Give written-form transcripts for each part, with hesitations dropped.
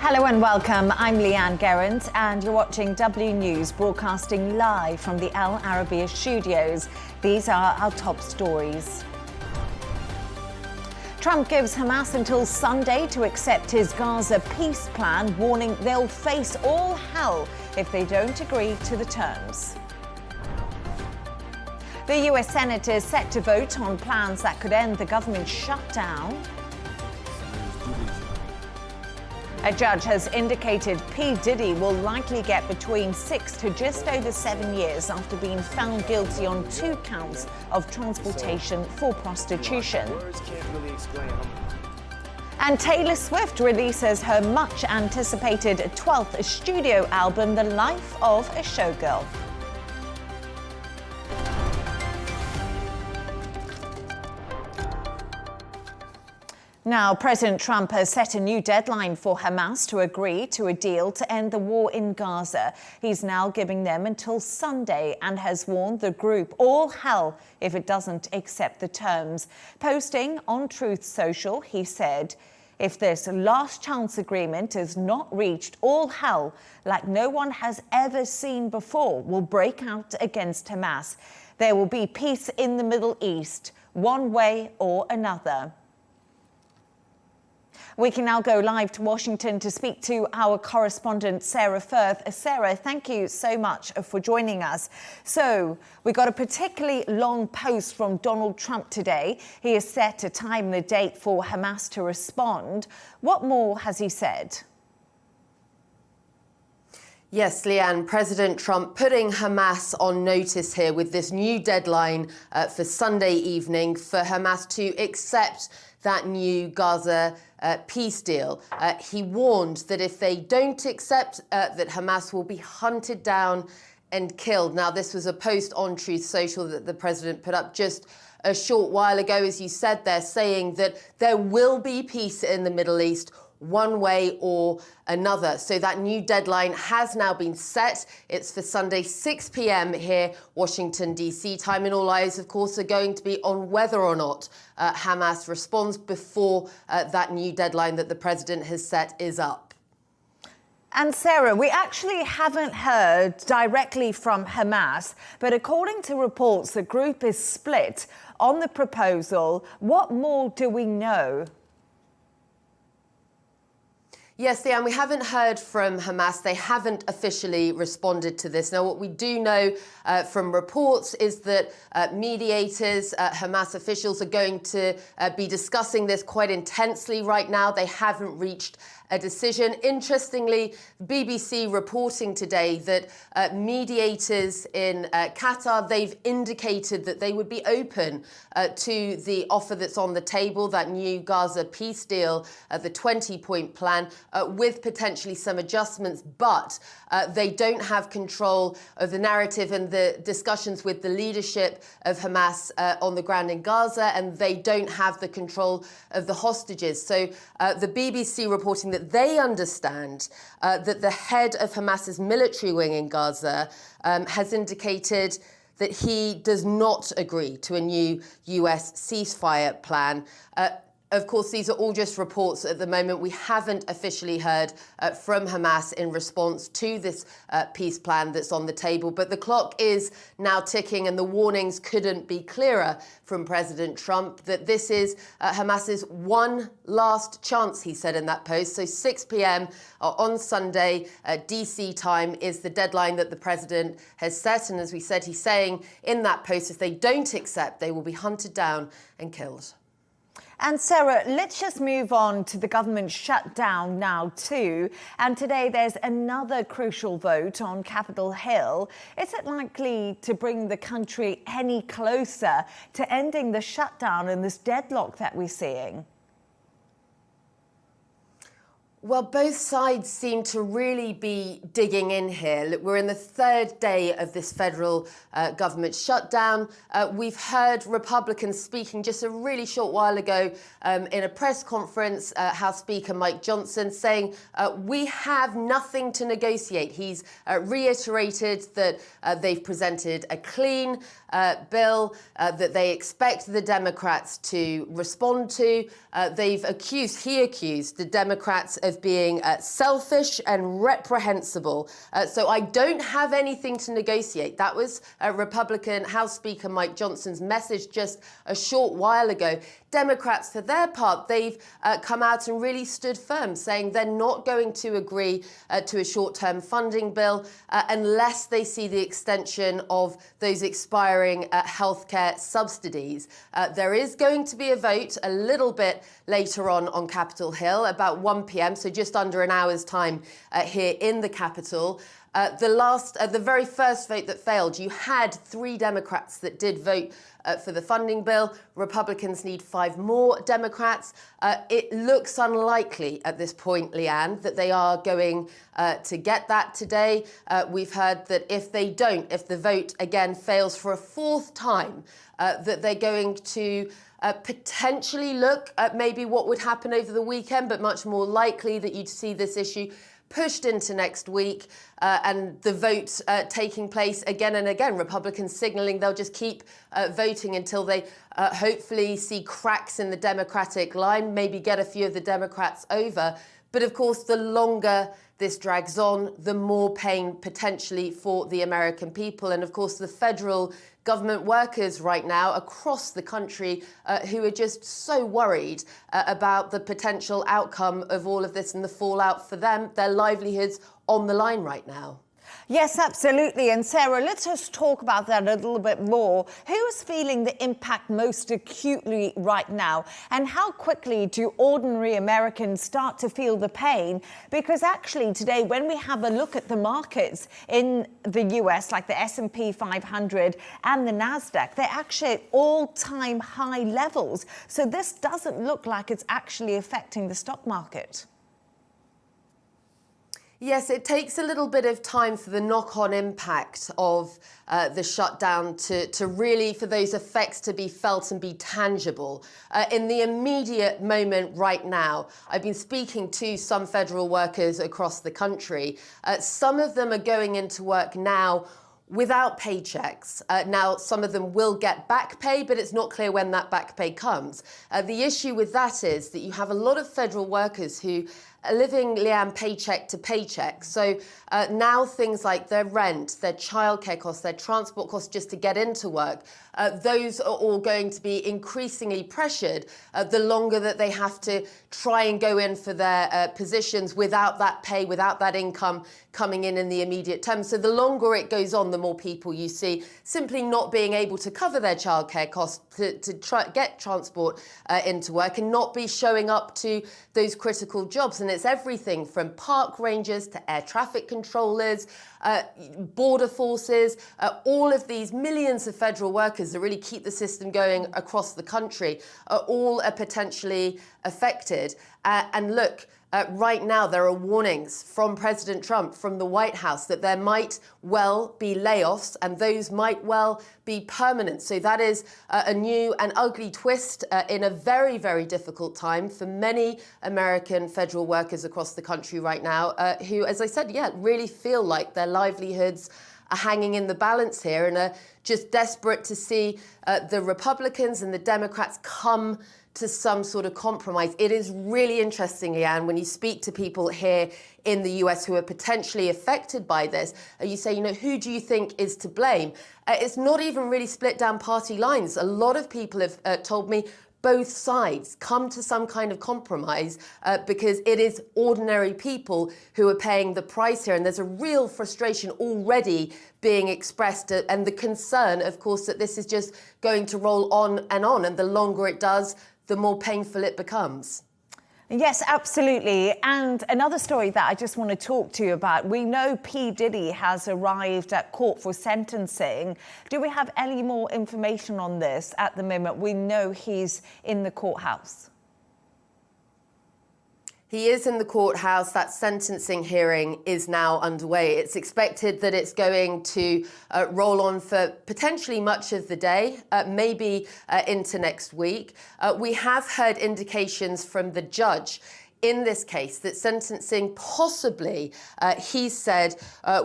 Hello and welcome. I'm Leigh-Ann Gerrans and you're watching W News, broadcasting live from the Al Arabiya studios. These are our top stories. Trump gives Hamas until Sunday to accept his Gaza peace plan, warning they'll face all hell if they don't agree to the terms. The US Senate is set to vote on plans that could end the government shutdown. A judge has indicated Diddy will likely get between 6 to just over 7 years after being found guilty on 2 counts of transportation for prostitution. And Taylor Swift releases her much-anticipated 12th studio album, The Life of a Showgirl. Now, President Trump has set a new deadline for Hamas to agree to a deal to end the war in Gaza. He's now giving them until Sunday and has warned the group all hell if it doesn't accept the terms. Posting on Truth Social, he said, "If this last chance agreement is not reached, all hell, like no one has ever seen before, will break out against Hamas. There will be peace in the Middle East, one way or another." We can now go live to Washington to speak to our correspondent, Sarah Firth. Sarah, thank you so much for joining us. So, we got a particularly long post from Donald Trump today. He has set a time and a date for Hamas to respond. What more has he said? Yes, Leigh-Ann, President Trump putting Hamas on notice here with this new deadline for Sunday evening for Hamas to accept that new Gaza peace deal. He warned that if they don't accept, that Hamas will be hunted down and killed. Now, this was a post on Truth Social that the president put up just a short while ago, as you said there, saying that there will be peace in the Middle East one way or another. So that new deadline has now been set. It's for Sunday, 6 p.m. here, Washington, D.C. time. And all eyes, of course, are going to be on whether or not Hamas responds before that new deadline that the president has set is up. And Sarah, we actually haven't heard directly from Hamas, but according to reports, the group is split on the proposal. What more do we know? Yes, Leigh-Ann, we haven't heard from Hamas. They haven't officially responded to this. Now, what we do know from reports is that mediators, Hamas officials, are going to be discussing this quite intensely right now. They haven't reached a decision. Interestingly, BBC reporting today that mediators in Qatar, they've indicated that they would be open to the offer that's on the table, that new Gaza peace deal, the 20-point plan, with potentially some adjustments, but they don't have control of the narrative and the discussions with the leadership of Hamas on the ground in Gaza, and they don't have the control of the hostages. So the BBC reporting that they understand that the head of Hamas's military wing in Gaza has indicated that he does not agree to a new US ceasefire plan. Of course, these are all just reports at the moment. We haven't officially heard from Hamas in response to this peace plan that's on the table. But the clock is now ticking, and the warnings couldn't be clearer from President Trump that this is Hamas's one last chance, he said in that post. So 6 p.m. On Sunday, DC time, is the deadline that the president has set. And as we said, he's saying in that post, if they don't accept, they will be hunted down and killed. And Sarah, let's just move on to the government shutdown now too. And today there's another crucial vote on Capitol Hill. Is it likely to bring the country any closer to ending the shutdown and this deadlock that we're seeing? Well, both sides seem to really be digging in here. Look, we're in the 3rd day of this federal government shutdown. We've heard Republicans speaking just a really short while ago in a press conference, House Speaker Mike Johnson saying, we have nothing to negotiate. He's reiterated that they've presented a clean bill that they expect the Democrats to respond to. He accused the Democrats of as being selfish and reprehensible. So I don't have anything to negotiate. That was Republican House Speaker Mike Johnson's message just a short while ago. Democrats, for their part, they've come out and really stood firm, saying they're not going to agree to a short-term funding bill unless they see the extension of those expiring healthcare subsidies. There is going to be a vote a little bit later on Capitol Hill, about 1 p.m, so just under an hour's time here in the Capitol. The very first vote that failed, you had 3 Democrats that did vote for the funding bill. Republicans need 5 more Democrats. It looks unlikely at this point, Leigh-Ann, that they are going to get that today. We've heard that if the vote again fails for a 4th time, that they're going to potentially look at maybe what would happen over the weekend, but much more likely that you'd see this issue pushed into next week and the vote taking place again and again. Republicans signaling they'll just keep voting until they hopefully see cracks in the Democratic line, maybe get a few of the Democrats over. But of course, the longer this drags on, the more pain potentially for the American people. And of course, the federal government workers right now across the country who are just so worried about the potential outcome of all of this and the fallout for them, their livelihoods on the line right now. Yes, absolutely. And Sarah, let's just talk about that a little bit more. Who is feeling the impact most acutely right now? And how quickly do ordinary Americans start to feel the pain? Because actually today, when we have a look at the markets in the US, like the S&P 500 and the NASDAQ, they're actually at all-time high levels. So this doesn't look like it's actually affecting the stock market. Yes, it takes a little bit of time for the knock-on impact of the shutdown to really, for those effects to be felt and be tangible. In the immediate moment right now, I've been speaking to some federal workers across the country. Some of them are going into work now without paychecks. Now, some of them will get back pay, but it's not clear when that back pay comes. The issue with that is that you have a lot of federal workers who are living, Leigh-Ann, paycheck to paycheck. So now things like their rent, their childcare costs, their transport costs just to get into work, those are all going to be increasingly pressured the longer that they have to try and go in for their positions without that pay, without that income coming in the immediate term. So the longer it goes on, the more people you see simply not being able to cover their childcare costs to try get transport into work and not be showing up to those critical jobs. And it's everything from park rangers to air traffic controllers, border forces, all of these millions of federal workers that really keep the system going across the country all are potentially affected. And look, right now, there are warnings from President Trump, from the White House, that there might well be layoffs and those might well be permanent. So that is a new and ugly twist in a very, very difficult time for many American federal workers across the country right now who, as I said, really feel like their livelihoods are hanging in the balance here and are just desperate to see the Republicans and the Democrats come to some sort of compromise. It is really interesting, Leigh-Ann, when you speak to people here in the US who are potentially affected by this, you say, who do you think is to blame? It's not even really split down party lines. A lot of people have told me both sides come to some kind of compromise because it is ordinary people who are paying the price here. And there's a real frustration already being expressed and the concern, of course, that this is just going to roll on. And the longer it does, the more painful it becomes. Yes, absolutely. And another story that I just want to talk to you about. We know P. Diddy has arrived at court for sentencing. Do we have any more information on this at the moment? We know he's in the courthouse. He is in the courthouse. That sentencing hearing is now underway. It's expected that it's going to roll on for potentially much of the day, maybe into next week. We have heard indications from the judge in this case that sentencing possibly, he said,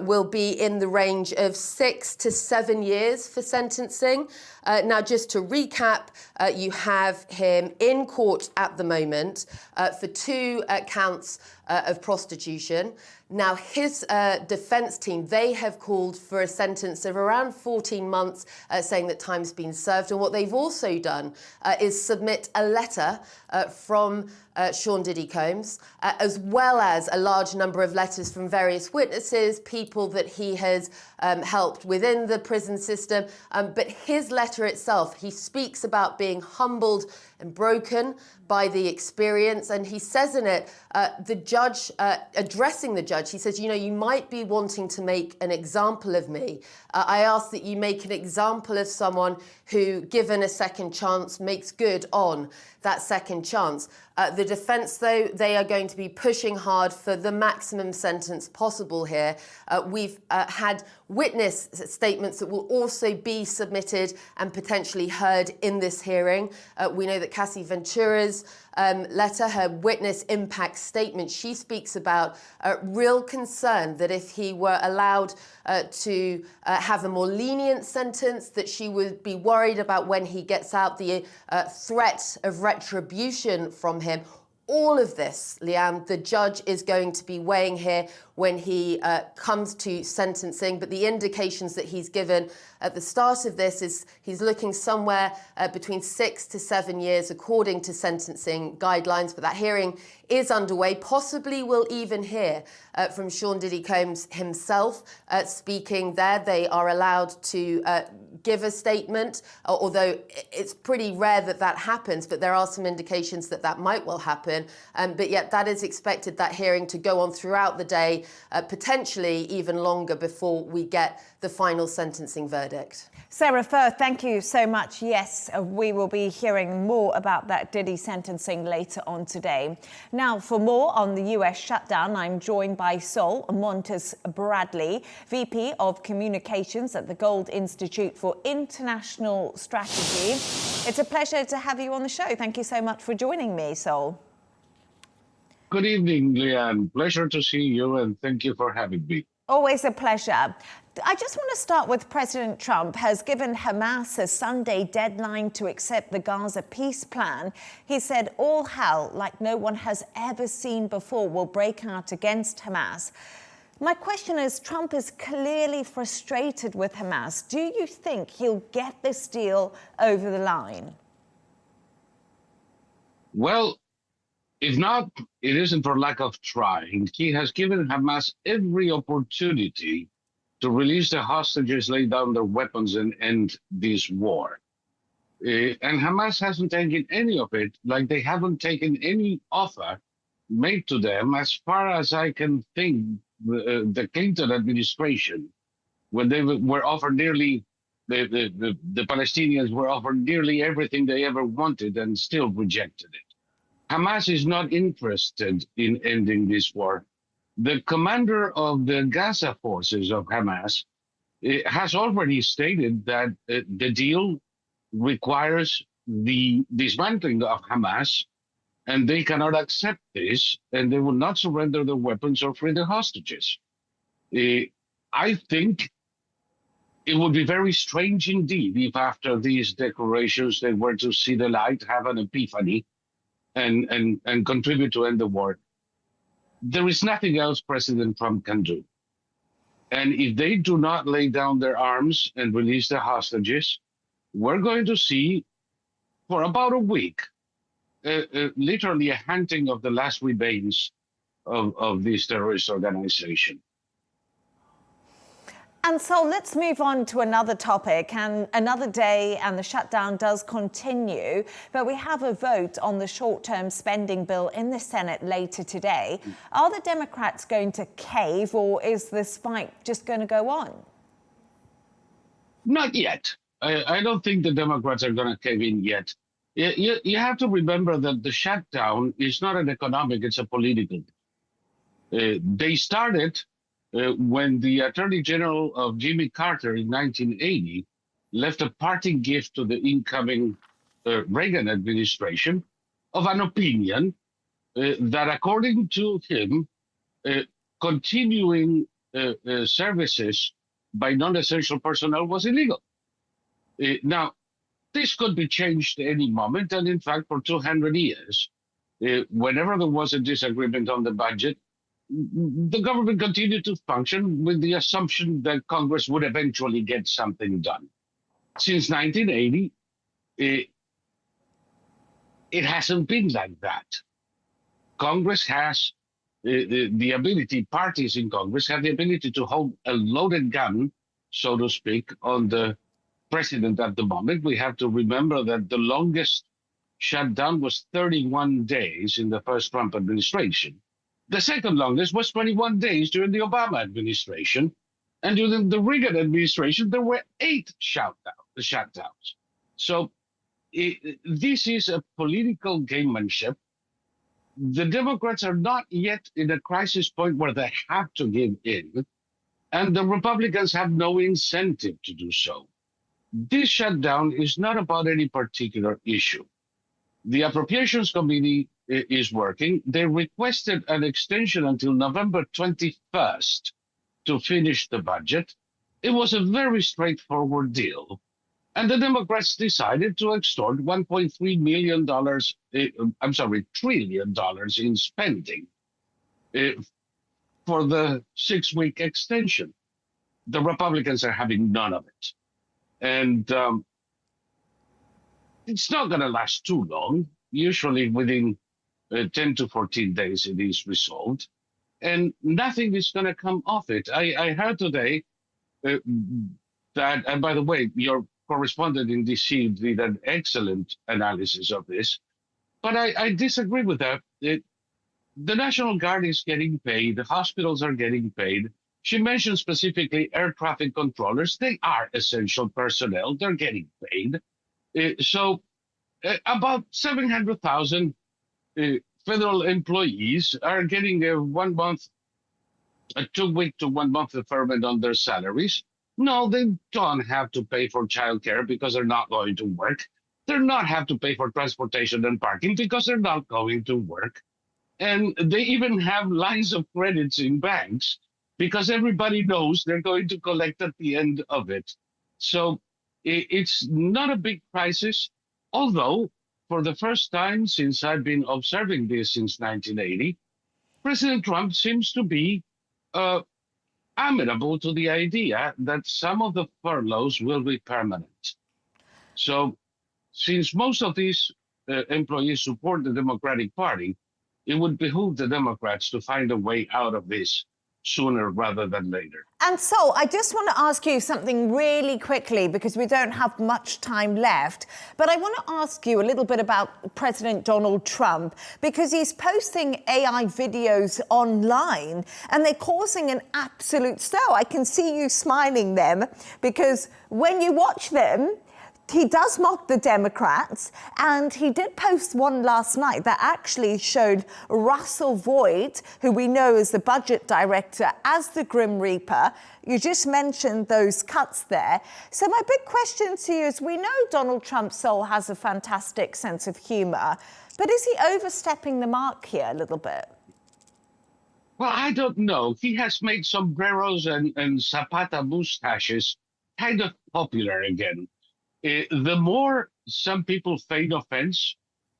will be in the range of 6 to 7 years for sentencing. Now, just to recap, you have him in court at the moment for 2 counts of prostitution. Now, his defense team, they have called for a sentence of around 14 months, saying that time's been served. And what they've also done is submit a letter from Sean Diddy Combs, as well as a large number of letters from various witnesses, people that he has helped within the prison system. But his letter itself, he speaks about being humbled and broken by the experience. And he says in it, the judge, addressing the judge, he says, you know, you might be wanting to make an example of me. I ask that you make an example of someone who, given a second chance, makes good on that second chance. The defense, though, they are going to be pushing hard for the maximum sentence possible here. We've had witness statements that will also be submitted and potentially heard in this hearing. We know that Cassie Ventura's letter, her witness impact statement, she speaks about real concern that if he were allowed to have a more lenient sentence, that she would be worried about when he gets out, the threat of retribution from him. All of this, Leigh-Ann, the judge is going to be weighing here when he comes to sentencing. But the indications that he's given at the start of this is he's looking somewhere between 6 to 7 years, according to sentencing guidelines. But that hearing is underway. Possibly we'll even hear from Sean Diddy Combs himself speaking there. They are allowed to give a statement, although it's pretty rare that that happens, but there are some indications that that might well happen. But yet that is expected, that hearing, to go on throughout the day, potentially even longer before we get the final sentencing verdict. Sarah Firth, thank you so much. Yes, we will be hearing more about that Diddy sentencing later on today. Now, for more on the US shutdown, I'm joined by Saul Montes Bradley, VP of Communications at the Gold Institute for International Strategy. It's a pleasure to have you on the show. Thank you so much for joining me, Saul. Good evening, Leigh-Ann. Pleasure to see you, and thank you for having me. Always a pleasure. I just want to start with President Trump has given Hamas a Sunday deadline to accept the Gaza peace plan. He said all hell, like no one has ever seen before, will break out against Hamas. My question is, Trump is clearly frustrated with Hamas. Do you think he'll get this deal over the line? Well, if not, it isn't for lack of trying. He has given Hamas every opportunity to release the hostages, lay down their weapons, and end this war. And Hamas hasn't taken any of it, like they haven't taken any offer made to them, as far as I can think, the Clinton administration, when they were offered nearly, the Palestinians were offered nearly everything they ever wanted and still rejected it. Hamas is not interested in ending this war. The commander of the Gaza forces of Hamas has already stated that the deal requires the dismantling of Hamas, and they cannot accept this, and they will not surrender their weapons or free the hostages. I think it would be very strange indeed if after these declarations they were to see the light, have an epiphany, and contribute to end the war. There is nothing else President Trump can do. And if they do not lay down their arms and release the hostages, we're going to see for about a week, literally a hunting of the last remains of this terrorist organization. And so let's move on to another topic, and another day, and the shutdown does continue, but we have a vote on the short-term spending bill in the Senate later today. Are the Democrats going to cave, or is this fight just going to go on? Not yet. I don't think the Democrats are going to cave in yet. You have to remember that the shutdown is not an economic, it's a political. They started when the Attorney General of Jimmy Carter in 1980 left a parting gift to the incoming Reagan administration of an opinion that, according to him, continuing services by non-essential personnel was illegal. Now, this could be changed at any moment, and in fact, for 200 years, Whenever there was a disagreement on the budget, the government continued to function with the assumption that Congress would eventually get something done. Since 1980, it hasn't been like that. Congress has the ability, parties in Congress have the ability to hold a loaded gun, so to speak, on the president at the moment. We have to remember that the longest shutdown was 31 days in the first Trump administration. The second longest was 21 days during the Obama administration. And during the Reagan administration, there were 8 shutdowns. So this is a political gamemanship. The Democrats are not yet in a crisis point where they have to give in, and the Republicans have no incentive to do so. This shutdown is not about any particular issue. The Appropriations Committee is working. They requested an extension until November 21st to finish the budget. It was a very straightforward deal. And the Democrats decided to extort $1.3 trillion in spending for the 6-week extension. The Republicans are having none of it. And it's not going to last too long. Usually within 10 to 14 days, it is resolved. And nothing is going to come off it. I heard today that, and by the way, your correspondent in DC did an excellent analysis of this, but I disagree with that. The National Guard is getting paid, the hospitals are getting paid. She mentioned specifically air traffic controllers. They are essential personnel, they're getting paid. So about 700,000 federal employees are getting a 1 month, a 2-week to 1 month deferment on their salaries. No, they don't have to pay for childcare because they're not going to work. They're not have to pay for transportation and parking because they're not going to work. And they even have lines of credits in banks because everybody knows they're going to collect at the end of it. So it's not a big crisis, although for the first time since I've been observing this since 1980, President Trump seems to be amenable to the idea that some of the furloughs will be permanent. So since most of these employees support the Democratic Party, it would behoove the Democrats to find a way out of this sooner rather than later. And so I just want to ask you something really quickly because we don't have much time left. But I want to ask you a little bit about President Donald Trump because he's posting AI videos online and they're causing an absolute stir. I can see you smiling them because when you watch them, he does mock the Democrats, and he did post one last night that actually showed Russell Voigt, who we know is the budget director, as the Grim Reaper. You just mentioned those cuts there. So my big question to you is, we know Donald Trump Soul has a fantastic sense of humor, but is he overstepping the mark here a little bit? Well, I don't know. He has made sombreros and Zapata mustaches kind of popular again. The more some people feign offense,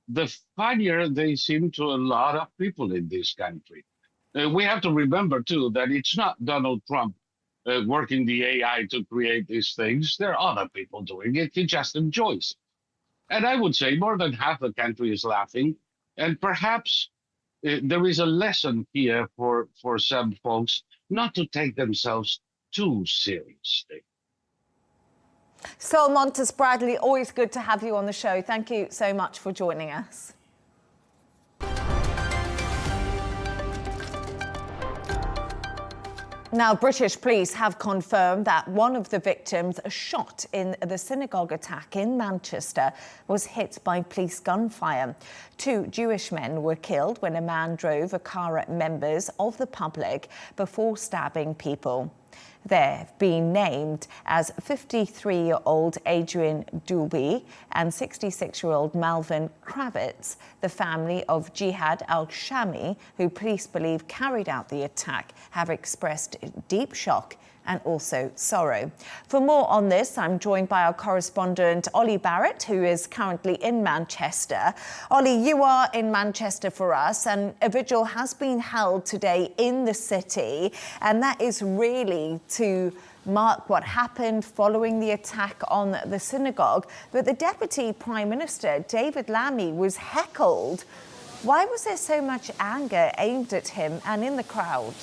the funnier they seem to a lot of people in this country. We have to remember, too, that it's not Donald Trump working the AI to create these things. There are other people doing it. He just enjoys it. And I would say more than half the country is laughing. And perhaps there is a lesson here for some folks not to take themselves too seriously. Saul Montes Bradley, always good to have you on the show. Thank you so much for joining us. Now, British police have confirmed that one of the victims shot in the synagogue attack in Manchester was hit by police gunfire. 2 Jewish men were killed when a man drove a car at members of the public before stabbing people. They're being named as 53-year-old Adrian Dulby and 66-year-old Malvin Kravitz, the family of Jihad al-Shami, who police believe carried out the attack, have expressed deep shock and also sorrow. For more on this, I'm joined by our correspondent Ollie Barrett, who is currently in Manchester. Ollie, you are in Manchester for us, and a vigil has been held today in the city, and that is really to mark what happened following the attack on the synagogue. But the Deputy Prime Minister, David Lammy, was heckled. Why was there so much anger aimed at him and in the crowd?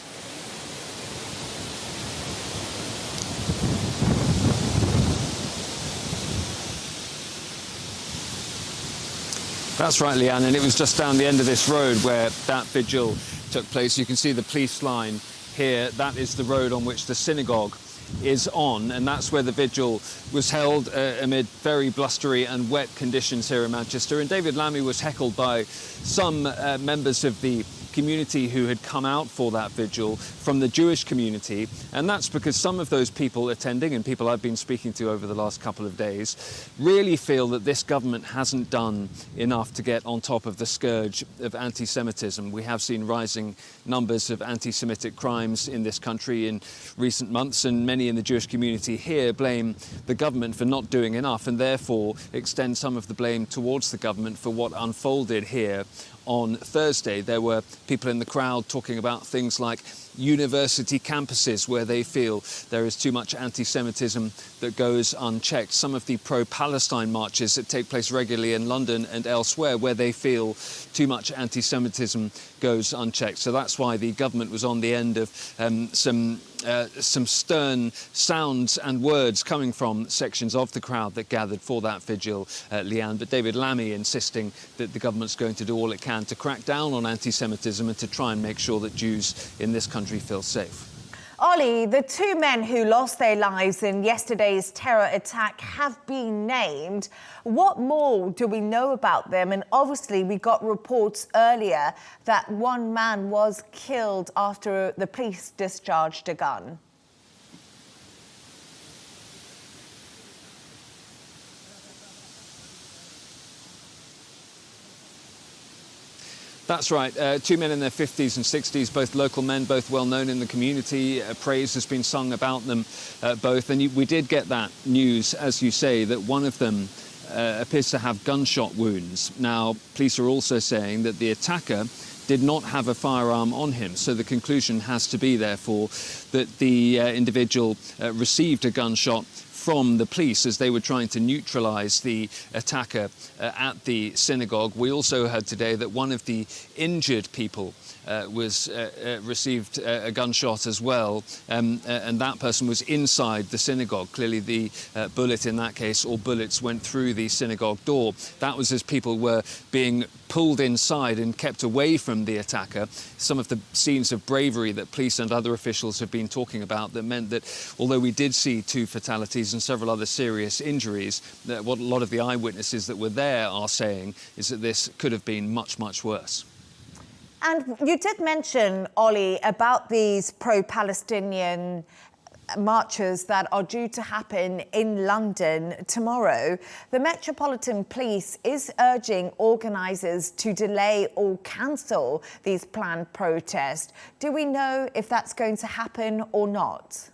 That's right, Leigh-Ann, and it was just down the end of this road where that vigil took place. You can see the police line here. That is the road on which the synagogue is on, and that's where the vigil was held amid very blustery and wet conditions here in Manchester. And David Lammy was heckled by some members of the community who had come out for that vigil from the Jewish community, and that's because some of those people attending, and people I've been speaking to over the last couple of days, really feel that this government hasn't done enough to get on top of the scourge of anti-Semitism. We have seen rising numbers of anti-Semitic crimes in this country in recent months, and many in the Jewish community here blame the government for not doing enough, and therefore extend some of the blame towards the government for what unfolded here on Thursday. There were people in the crowd talking about things like university campuses where they feel there is too much anti-Semitism that goes unchecked. Some of the pro-Palestine marches that take place regularly in London and elsewhere where they feel too much anti-Semitism goes unchecked. So that's why the government was on the end of some stern sounds and words coming from sections of the crowd that gathered for that vigil, Leigh-Ann. But David Lammy insisting that the government's going to do all it can to crack down on anti-Semitism and to try and make sure that Jews in this country feel safe. Ollie, the two men who lost their lives in yesterday's terror attack have been named. What more do we know about them? And obviously we got reports earlier that one man was killed after the police discharged a gun. That's right. Two men in their 50s and 60s, both local men, both well known in the community. Praise has been sung about them both. And we did get that news, as you say, that one of them appears to have gunshot wounds. Now, police are also saying that the attacker did not have a firearm on him. So the conclusion has to be, therefore, that the individual received a gunshot from the police as they were trying to neutralise the attacker at the synagogue. We also heard today that one of the injured people received a gunshot as well, and that person was inside the synagogue. Clearly the bullet in that case, or bullets, went through the synagogue door. That was as people were being pulled inside and kept away from the attacker. Some of the scenes of bravery that police and other officials have been talking about that meant that although we did see 2 fatalities and several other serious injuries, that what a lot of the eyewitnesses that were there are saying is that this could have been much, much worse. And you did mention, Ollie, about these pro-Palestinian marches that are due to happen in London tomorrow. The Metropolitan Police is urging organisers to delay or cancel these planned protests. Do we know if that's going to happen or not?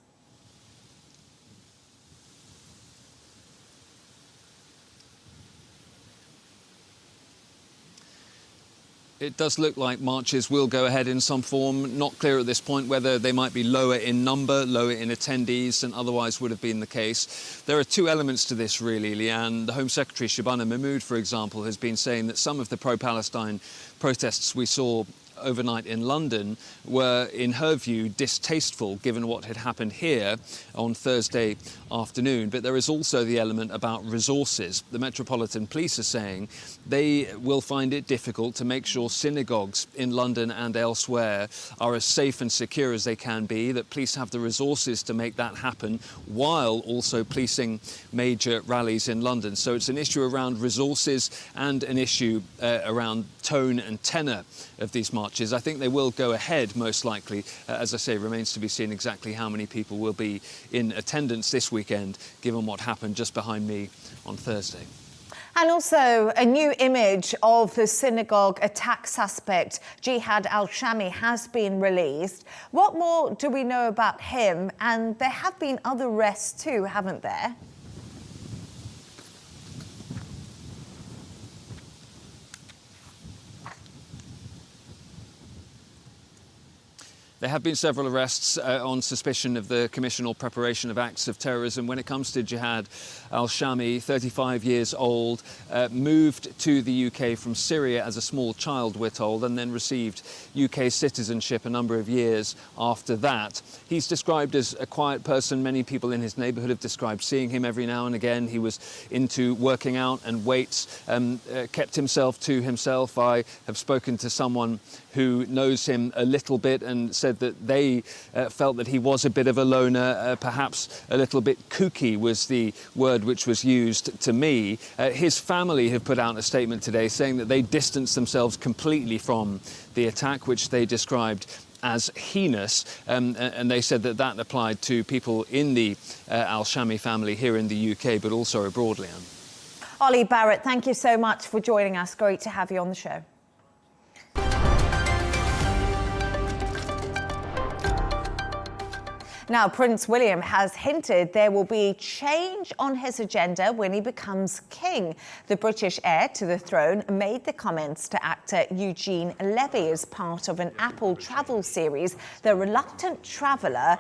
It does look like marches will go ahead in some form. Not clear at this point whether they might be lower in number, lower in attendees than otherwise would have been the case. There are 2 elements to this, really, Leigh-Ann. The Home Secretary, Shabana Mahmood, for example, has been saying that some of the pro-Palestine protests we saw overnight in London were, in her view, distasteful given what had happened here on Thursday afternoon. But there is also the element about resources. The Metropolitan Police are saying they will find it difficult to make sure synagogues in London and elsewhere are as safe and secure as they can be, that police have the resources to make that happen while also policing major rallies in London. So it's an issue around resources and an issue around tone and tenor of these marches. I think they will go ahead, most likely. As I say, remains to be seen exactly how many people will be in attendance this weekend, given what happened just behind me on Thursday. And also, a new image of the synagogue attack suspect, Jihad al-Shami, has been released. What more do we know about him? And there have been other arrests too, haven't there? There have been several arrests on suspicion of the commission or preparation of acts of terrorism. When it comes to Jihad al-Shami, 35 years old, moved to the UK from Syria as a small child, we're told, and then received UK citizenship a number of years after that. He's described as a quiet person. Many people in his neighbourhood have described seeing him every now and again. He was into working out and weights, kept himself to himself. I have spoken to someone who knows him a little bit and said that they felt that he was a bit of a loner, perhaps a little bit kooky was the word which was used to me. His family have put out a statement today saying that they distanced themselves completely from the attack, which they described as heinous, and they said that that applied to people in the al-Shami family here in the UK, but also abroad, Leigh-Ann. Ollie Barrett, thank you so much for joining us. Great to have you on the show. Now, Prince William has hinted there will be change on his agenda when he becomes king. The British heir to the throne made the comments to actor Eugene Levy as part of an Apple travel series, The Reluctant Traveller,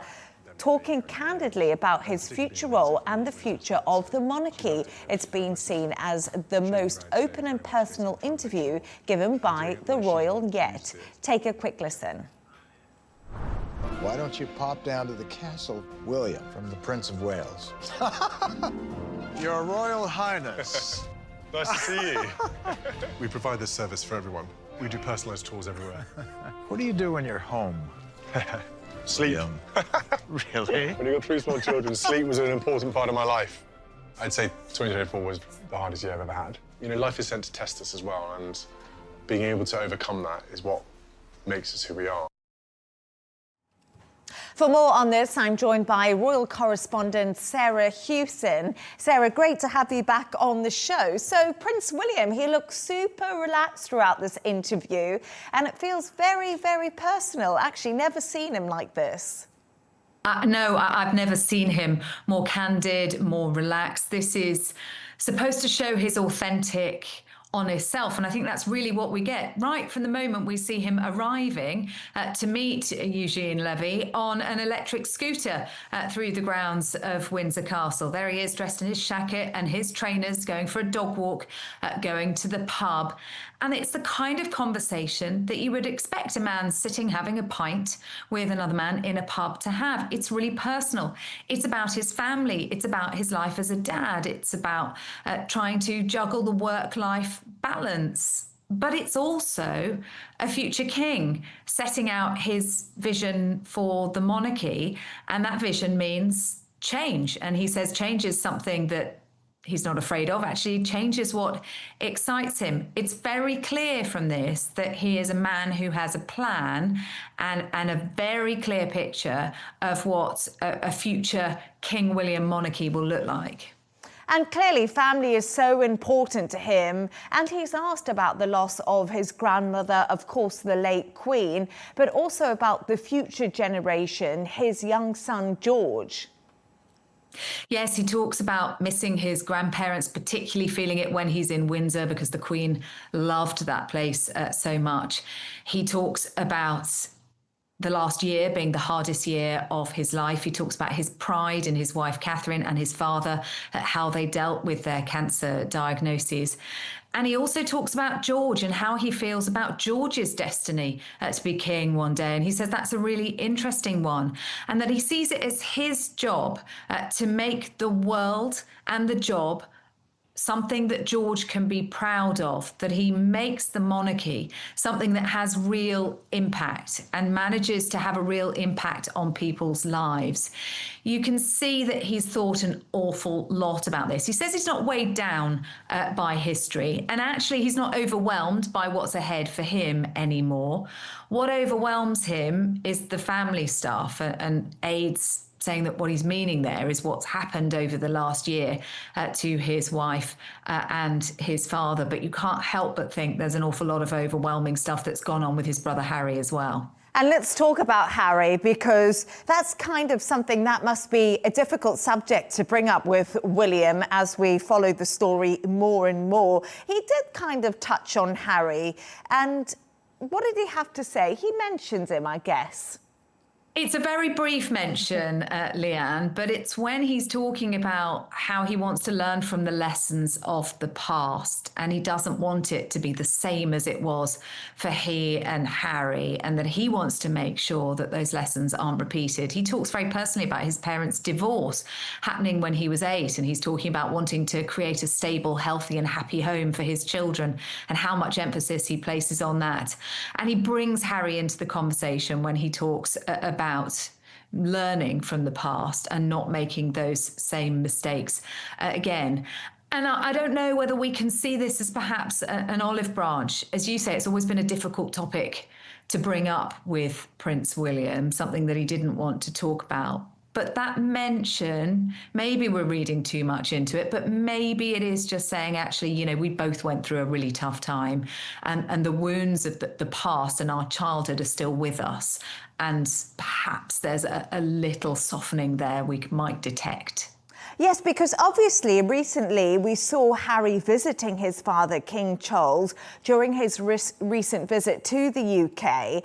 talking candidly about his future role and the future of the monarchy. It's been seen as the most open and personal interview given by the royal yet. Take a quick listen. Why don't you pop down to the castle, William, from the Prince of Wales? Your Royal Highness. Nice to see you. We provide this service for everyone. We do personalized tours everywhere. What do you do when you're home? Sleep. Really? When you've got 3 small children, sleep was an important part of my life. I'd say 2024 was the hardest year I've ever had. You know, life is sent to test us as well, and being able to overcome that is what makes us who we are. For more on this, I'm joined by royal correspondent Sarah Hewson. Sarah, great to have you back on the show. So Prince William, he looks super relaxed throughout this interview, and it feels very, very personal. Actually, never seen him like this. No, I've never seen him more candid, more relaxed. This is supposed to show his authentic, honest self, and I think that's really what we get right from the moment we see him arriving to meet Eugene Levy on an electric scooter through the grounds of Windsor Castle. There he is, dressed in his shacket and his trainers, going for a dog walk, going to the pub. And it's the kind of conversation that you would expect a man sitting having a pint with another man in a pub to have. It's really personal. It's about his family. It's about his life as a dad. It's about trying to juggle the work-life balance. But it's also a future king setting out his vision for the monarchy. And that vision means change. And he says change is something that he's not afraid of. Actually, change is what excites him. It's very clear from this that he is a man who has a plan and a very clear picture of what a future King William monarchy will look like. And clearly family is so important to him, and he's asked about the loss of his grandmother, of course the late Queen, but also about the future generation, his young son George. Yes, he talks about missing his grandparents, particularly feeling it when he's in Windsor because the Queen loved that place so much. He talks about the last year being the hardest year of his life. He talks about his pride in his wife, Catherine, and his father, how they dealt with their cancer diagnoses. And he also talks about George and how he feels about George's destiny to be king one day. And he says that's a really interesting one, and that he sees it as his job to make the world and the job something that George can be proud of, that he makes the monarchy something that has real impact and manages to have a real impact on people's lives. You can see that he's thought an awful lot about this. He says he's not weighed down by history, and actually he's not overwhelmed by what's ahead for him anymore. What overwhelms him is the family stuff and aids saying that what he's meaning there is what's happened over the last year to his wife and his father. But you can't help but think there's an awful lot of overwhelming stuff that's gone on with his brother Harry as well. And let's talk about Harry, because that's kind of something that must be a difficult subject to bring up with William as we follow the story more and more. He did kind of touch on Harry. And what did he have to say? He mentions him, I guess. It's a very brief mention, Leigh-Ann, but it's when he's talking about how he wants to learn from the lessons of the past, and he doesn't want it to be the same as it was for he and Harry, and that he wants to make sure that those lessons aren't repeated. He talks very personally about his parents' divorce happening when he was 8, and he's talking about wanting to create a stable, healthy and happy home for his children, and how much emphasis he places on that. And he brings Harry into the conversation when he talks about learning from the past and not making those same mistakes again. And I don't know whether we can see this as perhaps an olive branch. As you say, it's always been a difficult topic to bring up with Prince William, something that he didn't want to talk about. But that mention, maybe we're reading too much into it, but maybe it is just saying, actually, you know, we both went through a really tough time, and the wounds of the past and our childhood are still with us. And perhaps there's a little softening there we might detect. Yes, because obviously recently we saw Harry visiting his father, King Charles, during his recent visit to the UK.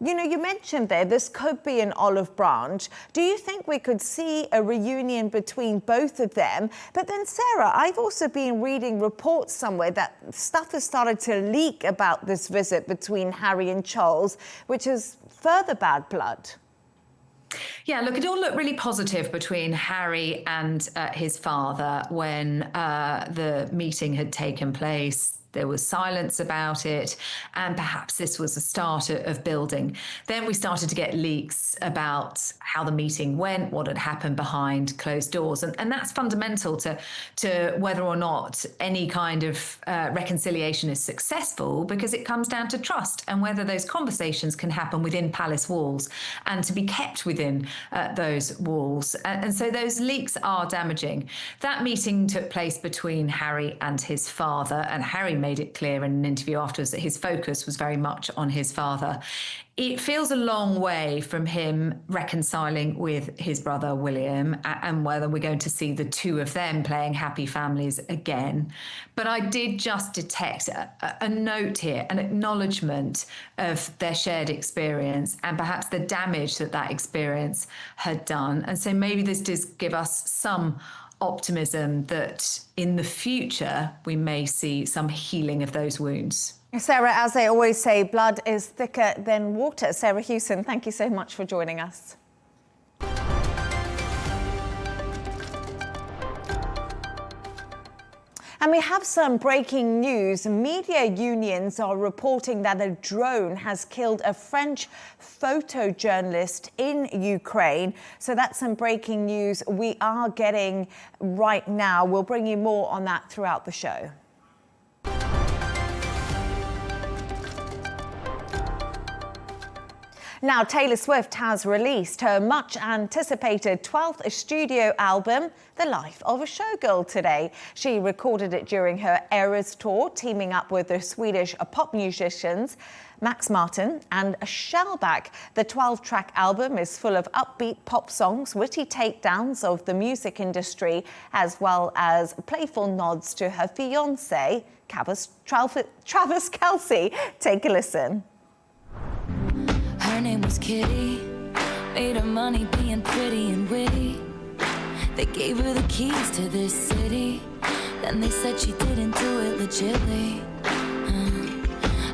You know, you mentioned there, this could be an olive branch. Do you think we could see a reunion between both of them? But then, Sarah, I've also been reading reports somewhere that stuff has started to leak about this visit between Harry and Charles, which is further bad blood. Yeah, look, it all looked really positive between Harry and his father when the meeting had taken place. There was silence about it, and perhaps this was the start of building. Then we started to get leaks about how the meeting went, what had happened behind closed doors. And that's fundamental to whether or not any kind of reconciliation is successful, because it comes down to trust and whether those conversations can happen within palace walls and to be kept within those walls. And so those leaks are damaging. That meeting took place between Harry and his father, and Harry made it clear in an interview afterwards that his focus was very much on his father. It feels a long way from him reconciling with his brother William, and whether we're going to see the two of them playing happy families again. But I did just detect a note here, an acknowledgement of their shared experience and perhaps the damage that experience had done. And so maybe this does give us some optimism that in the future we may see some healing of those wounds. Sarah, as they always say, blood is thicker than water. Sarah Hewson, thank you so much for joining us. And we have some breaking news. Media unions are reporting that a drone has killed a French photojournalist in Ukraine. So that's some breaking news we are getting right now. We'll bring you more on that throughout the show. Now, Taylor Swift has released her much-anticipated 12th studio album, The Life of a Showgirl, today. She recorded it during her Eras tour, teaming up with the Swedish pop musicians Max Martin and Shellback. The 12-track album is full of upbeat pop songs, witty takedowns of the music industry, as well as playful nods to her fiancé, Travis Kelce. Take a listen. Her name was Kitty, made her money being pretty and witty. They gave her the keys to this city, then they said she didn't do it legitly.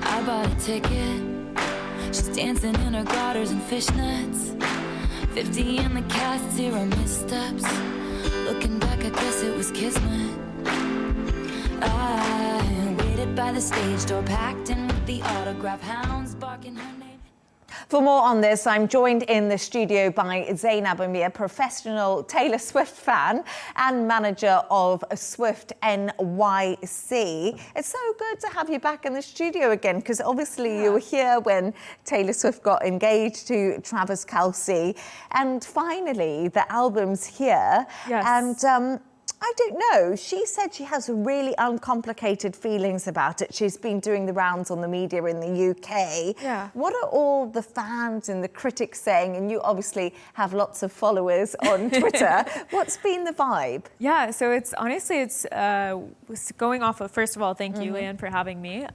I bought a ticket, she's dancing in her garters and fishnets. 50 in the cast, 0 missteps. Looking back, I guess it was kismet. I waited by the stage door, packed in with the autograph hounds barking her name. For more on this, I'm joined in the studio by Zainab Amir, professional Taylor Swift fan and manager of Swift NYC. It's so good to have you back in the studio again, because obviously you were here when Taylor Swift got engaged to Travis Kelce. And finally, the album's here. Yes. And I don't know. She said she has really uncomplicated feelings about it. She's been doing the rounds on the media in the UK. Yeah. What are all the fans and the critics saying? And you obviously have lots of followers on Twitter. What's been the vibe? Yeah, so it's honestly, it's going off of, first of all, thank you, Leigh-Ann, for having me.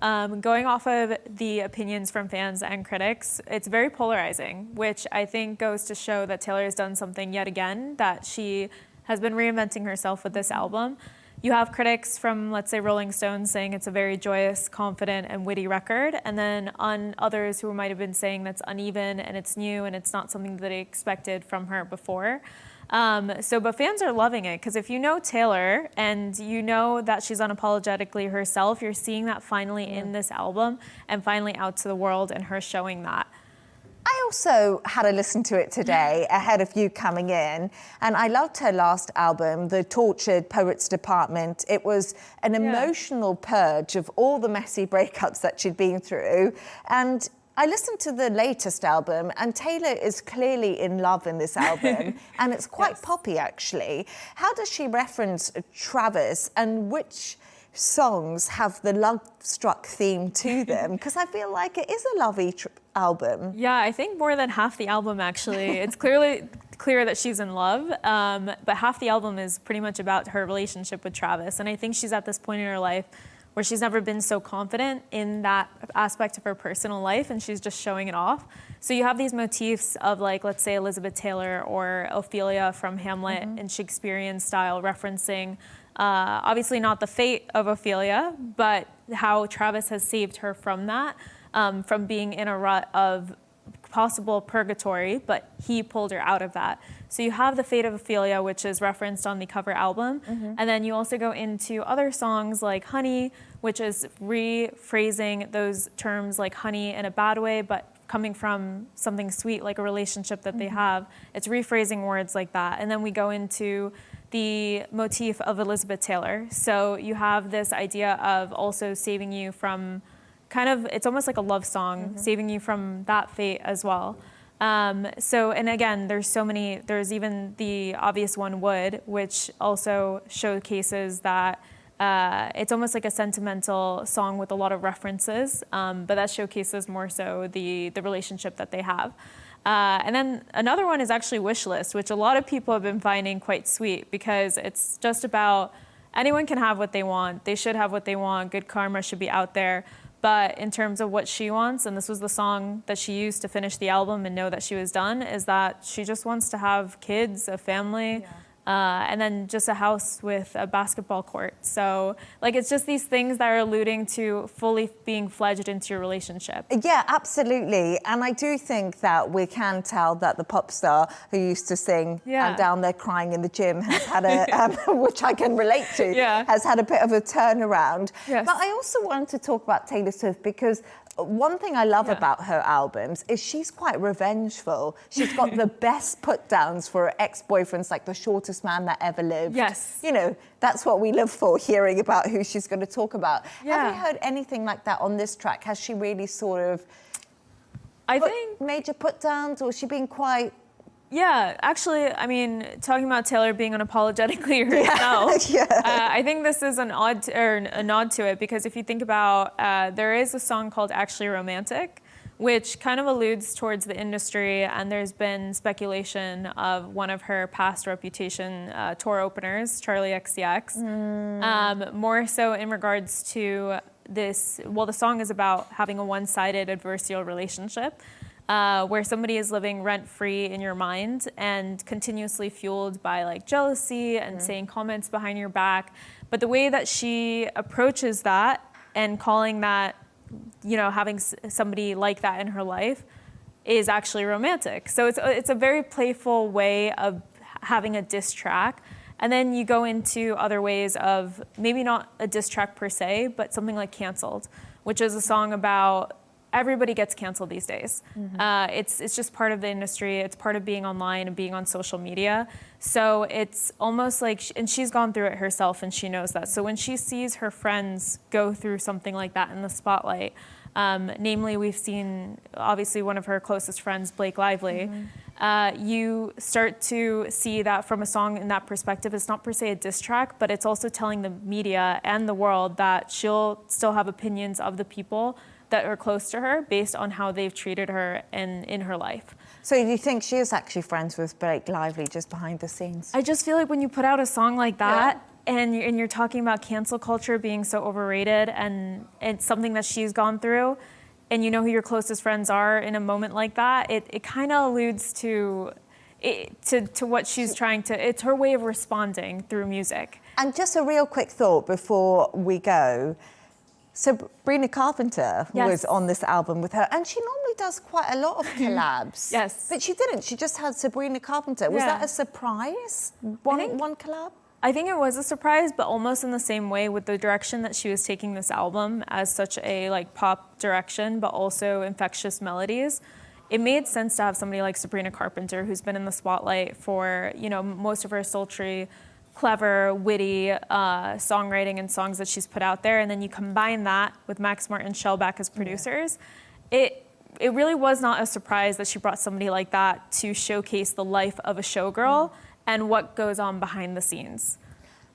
Going off of the opinions from fans and critics, it's very polarizing, which I think goes to show that Taylor has done something yet again, that she has been reinventing herself with this album. You have critics from, let's say, Rolling Stone saying it's a very joyous, confident, and witty record, and then on others who might have been saying that's uneven and it's new and it's not something that they expected from her before. But fans are loving it, because if you know Taylor and you know that she's unapologetically herself, you're seeing that finally in this album and finally out to the world, and her showing that. I also had a listen to it today ahead of you coming in, and I loved her last album, The Tortured Poets Department. It was an emotional purge of all the messy breakups that she'd been through. And I listened to the latest album, and Taylor is clearly in love in this album, and it's quite poppy, actually. How does she reference Travis, and which songs have the love-struck theme to them? Because I feel like it is a lovey album. Yeah, I think more than half the album, actually. It's clear that she's in love, but half the album is pretty much about her relationship with Travis. And I think she's at this point in her life where she's never been so confident in that aspect of her personal life, and she's just showing it off. So you have these motifs of, like, let's say Elizabeth Taylor or Ophelia from Hamlet in Shakespearean style, referencing obviously not the fate of Ophelia, but how Travis has saved her from that, from being in a rut of possible purgatory, but he pulled her out of that. So you have the fate of Ophelia, which is referenced on the cover album. And then you also go into other songs like Honey, which is rephrasing those terms like honey in a bad way, but coming from something sweet like a relationship that they have. It's rephrasing words like that. And then we go into the motif of Elizabeth Taylor. So you have this idea of also saving you from kind of, it's almost like a love song, saving you from that fate as well. And again, there's so many, there's even the obvious one, Would, which also showcases that it's almost like a sentimental song with a lot of references, but that showcases more so the relationship that they have. And then another one is actually Wish List, which a lot of people have been finding quite sweet, because it's just about anyone can have what they want. They should have what they want. Good karma should be out there. But in terms of what she wants, and this was the song that she used to finish the album and know that she was done, is that she just wants to have kids, a family, and then just a house with a basketball court. So, like, it's just these things that are alluding to fully being fledged into your relationship. Yeah, absolutely. And I do think that we can tell that the pop star who used to sing "I'm down there crying in the gym" has had a, which I can relate to, has had a bit of a turnaround. Yes. But I also wanted to talk about Taylor Swift, because one thing I love about her albums is she's quite revengeful. She's got the best put downs for her ex-boyfriends, like The Shortest Man That Ever Lived. Yes. You know, that's what we live for, hearing about who she's going to talk about. Have you heard anything like that on this track? Has she really sort of major put downs, or has she been quite... Yeah, actually, I mean, talking about Taylor being unapologetically herself, I think this is a nod to it, because if you think about, there is a song called Actually Romantic, which kind of alludes towards the industry, and there's been speculation of one of her past Reputation tour openers, Charlie XCX, more so in regards to this, well, the song is about having a one-sided adversarial relationship, where somebody is living rent-free in your mind and continuously fueled by, like, jealousy and saying comments behind your back. But the way that she approaches that and calling that, you know, having somebody like that in her life is actually romantic. So it's a very playful way of having a diss track. And then you go into other ways of maybe not a diss track per se, but something like Canceled, which is a song about everybody gets canceled these days. It's just part of the industry. It's part of being online and being on social media. So it's almost like, and she's gone through it herself and she knows that. So when she sees her friends go through something like that in the spotlight, namely we've seen obviously one of her closest friends, Blake Lively, you start to see that from a song in that perspective. It's not per se a diss track, but it's also telling the media and the world that she'll still have opinions of the people that are close to her based on how they've treated her in her life. So do you think she is actually friends with Blake Lively just behind the scenes? I just feel like when you put out a song like that, and you're talking about cancel culture being so overrated, and it's something that she's gone through, and you know who your closest friends are in a moment like that, it kind of alludes to what she's trying to, it's her way of responding through music. And just a real quick thought before we go. Sabrina Carpenter was on this album with her, and she normally does quite a lot of collabs. Yes. But she didn't. She just had Sabrina Carpenter. Was that a surprise? One collab? I think it was a surprise, but almost in the same way with the direction that she was taking this album as such a like pop direction, but also infectious melodies. It made sense to have somebody like Sabrina Carpenter, who's been in the spotlight for, you know, most of her sultry, clever, witty songwriting and songs that she's put out there, and then you combine that with Max Martin, Shellback as producers. It really was not a surprise that she brought somebody like that to showcase the life of a showgirl and what goes on behind the scenes.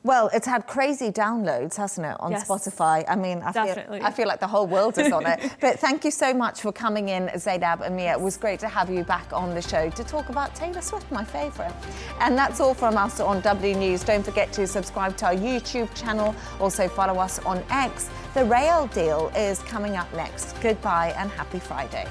Well, it's had crazy downloads, hasn't it, on Spotify? I mean, I feel like the whole world is on it. But thank you so much for coming in, Zainab and Mia. It was great to have you back on the show to talk about Taylor Swift, my favourite. And that's all from us on W News. Don't forget to subscribe to our YouTube channel. Also follow us on X. The Rail deal is coming up next. Goodbye and happy Friday.